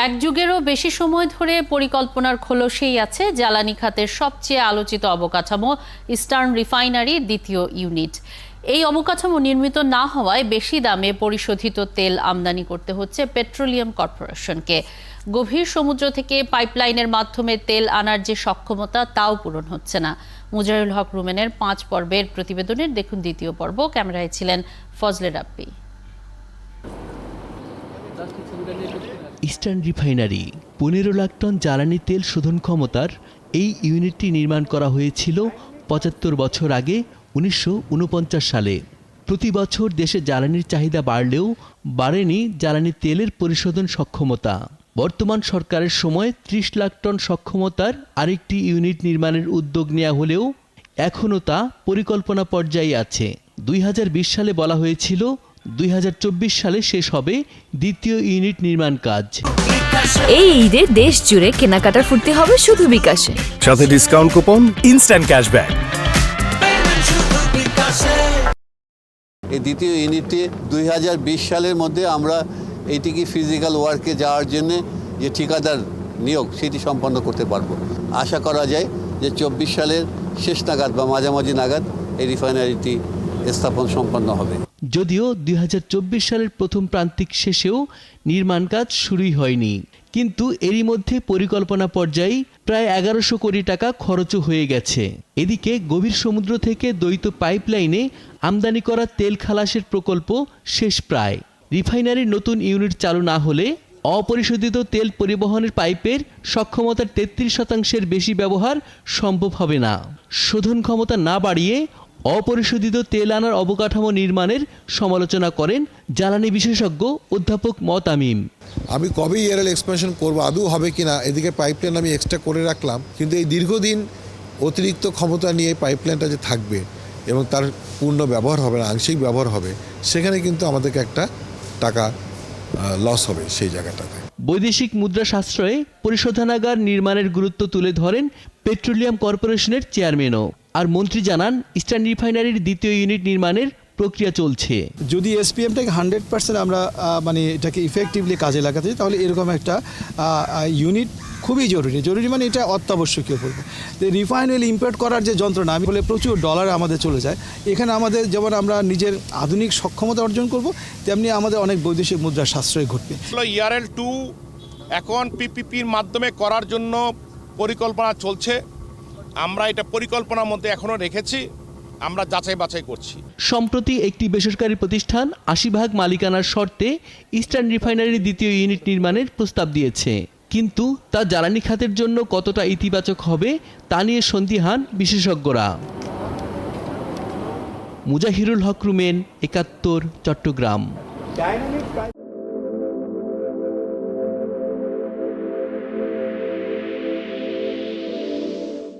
এক যুগেরও বেশি সময় ধরে পরিকল্পনার খোলসেই আছে জ্বালানি খাতের সবচেয়ে আলোচিত অবকাঠামো ইস্টার্ন রিফাইনারির দ্বিতীয় ইউনিট। এই অবকাঠামো নির্মিত না হওয়ায় বেশি দামে পরিশোধিত তেল আমদানি করতে হচ্ছে পেট্রোলিয়াম কর্পোরেশনকে। গভীর সমুদ্র থেকে পাইপলাইনের মাধ্যমে তেল আনার যে সক্ষমতা তাও পূরণ হচ্ছে না। মুজাহিরুল হক রুমেনের 5 পর্বের প্রতিবেদনের দেখুন দ্বিতীয় পর্ব। ক্যামেরায় ছিলেন ফজলে রাব্বি। ইস্টার্ন রিফাইনারি 15 লাখ টন জ্বালানি তেল শোধন ক্ষমতার এই ইউনিটটি নির্মাণ করা হয়েছিল 75 বছর আগে 1949 সালে। প্রতি বছর দেশে জ্বালানির চাহিদা বাড়লেও বাড়েনি জ্বালানি তেলের পরিশোধন সক্ষমতা। বর্তমান সরকারের সময় 30 লাখ টন সক্ষমতার আরেকটি ইউনিট নির্মাণের উদ্যোগ নেওয়া হলেও এখনও তা পরিকল্পনা পর্যায়ে আছে। 2020 সালে বলা হয়েছিল 2024 সালে শেষ হবে দ্বিতীয় ইউনিট নির্মাণ কাজ। এই ঈদে দেশ জুড়ে কেনাকাটার ফুর্তি হবে শুধু বিকাশে, সাথে ডিসকাউন্ট কুপন, ইনস্ট্যান্ট ক্যাশব্যাক। এই দ্বিতীয় ইউনিটটি 2020 সালের মধ্যে আমরা এইটিকে ফিজিক্যাল ওয়ার্কে যাওয়ার জন্য যে ঠিকাদার নিয়োগ সেটি সম্পন্ন করতে পারবো। আশা করা যায় যে 24 সালের শেষ নাগাদ বা মাঝামাঝি নাগাদ এই রিফাইনারিটি স্থাপন সম্পন্ন হবে। যদিও 2024 সালের প্রথম প্রান্তিক শেষেও নির্মাণ কাজ শুরুই হয়নি, কিন্তু এরই মধ্যে পরিকল্পনা পর্যায়ে প্রায় 1100 কোটি টাকা খরচও হয়ে গেছে। এদিকে গভীর সমুদ্র থেকে দ্বৈত পাইপলাইনে আমদানি করা তেল খালাসের প্রকল্প শেষ প্রায়। রিফাইনারির নতুন ইউনিট চালু না হলে অপরিশোধিত তেল পরিবহনের পাইপের সক্ষমতার 33% বেশি ব্যবহার সম্ভব হবে না। শোধন ক্ষমতা না বাড়িয়ে অপরিশোধিত তেল আনার অবকাঠামো নির্মাণের সমালোচনা করেন জ্বালানি বিশেষজ্ঞ অধ্যাপক মতামিম। আমি কবে ERL এক্সপেনশন করবো, আদৌ হবে কিনা, এদিকে পাইপলাইন আমি এক্সট্রা করে রাখলাম, কিন্তু এই দীর্ঘদিন অতিরিক্ত ক্ষমতা নিয়ে পাইপলাইনটা যে থাকবে এবং তার পূর্ণ ব্যবহার হবে না, আংশিক ব্যবহার হবে, সেখানে কিন্তু আমাদেরকে একটা টাকা লস হবে সেই জায়গাটাতে। বৈদেশিক মুদ্রা সাশ্রয়ে পরিশোধনাগার নির্মাণের গুরুত্ব তুলে ধরেন পেট্রোলিয়াম কর্পোরেশনের চেয়ারম্যানও। আর মন্ত্রী জানান ইস্টার্ন রিফাইনারির দ্বিতীয় ইউনিট নির্মাণের প্রক্রিয়া চলছে। যদি SPMটাকে 100% আমরা এটাকে ইফেক্টিভলি কাজে লাগাতে চাই, তাহলে এরকম একটা ইউনিট খুবই জরুরি মানে এটা অত্যাবশ্যকীয় পড়বে। রিফাইন অয়েল ইম্পোর্ট করার যে যন্ত্রণা বলে প্রচুর ডলার আমাদের চলে যায়। এখানে আমাদের যেমন আমরা নিজের আধুনিক সক্ষমতা অর্জন করব, তেমনি আমাদের অনেক বৈদেশিক মুদ্রার সাশ্রয় ঘটবে। ERL 2 এখন PPPর মাধ্যমে করার জন্য পরিকল্পনা চলছে। আমরা এটা পরিকল্পনার মধ্যে এখনো রেখেছি, আমরা যাচাই বাছাই করছি। সম্প্রতি একটি বেসরকারি প্রতিষ্ঠান 80% মালিকানার শর্তে ইস্টার্ন রিফাইনারির দ্বিতীয় ইউনিট নির্মাণের প্রস্তাব দিয়েছে, কিন্তু তা জ্বালানি খাতের জন্য কতটা ইতিবাচক হবে তা নিয়ে সন্দিহান বিশেষজ্ঞরা। মুজাহিরুল হক রুমেন, 71, চট্টগ্রাম।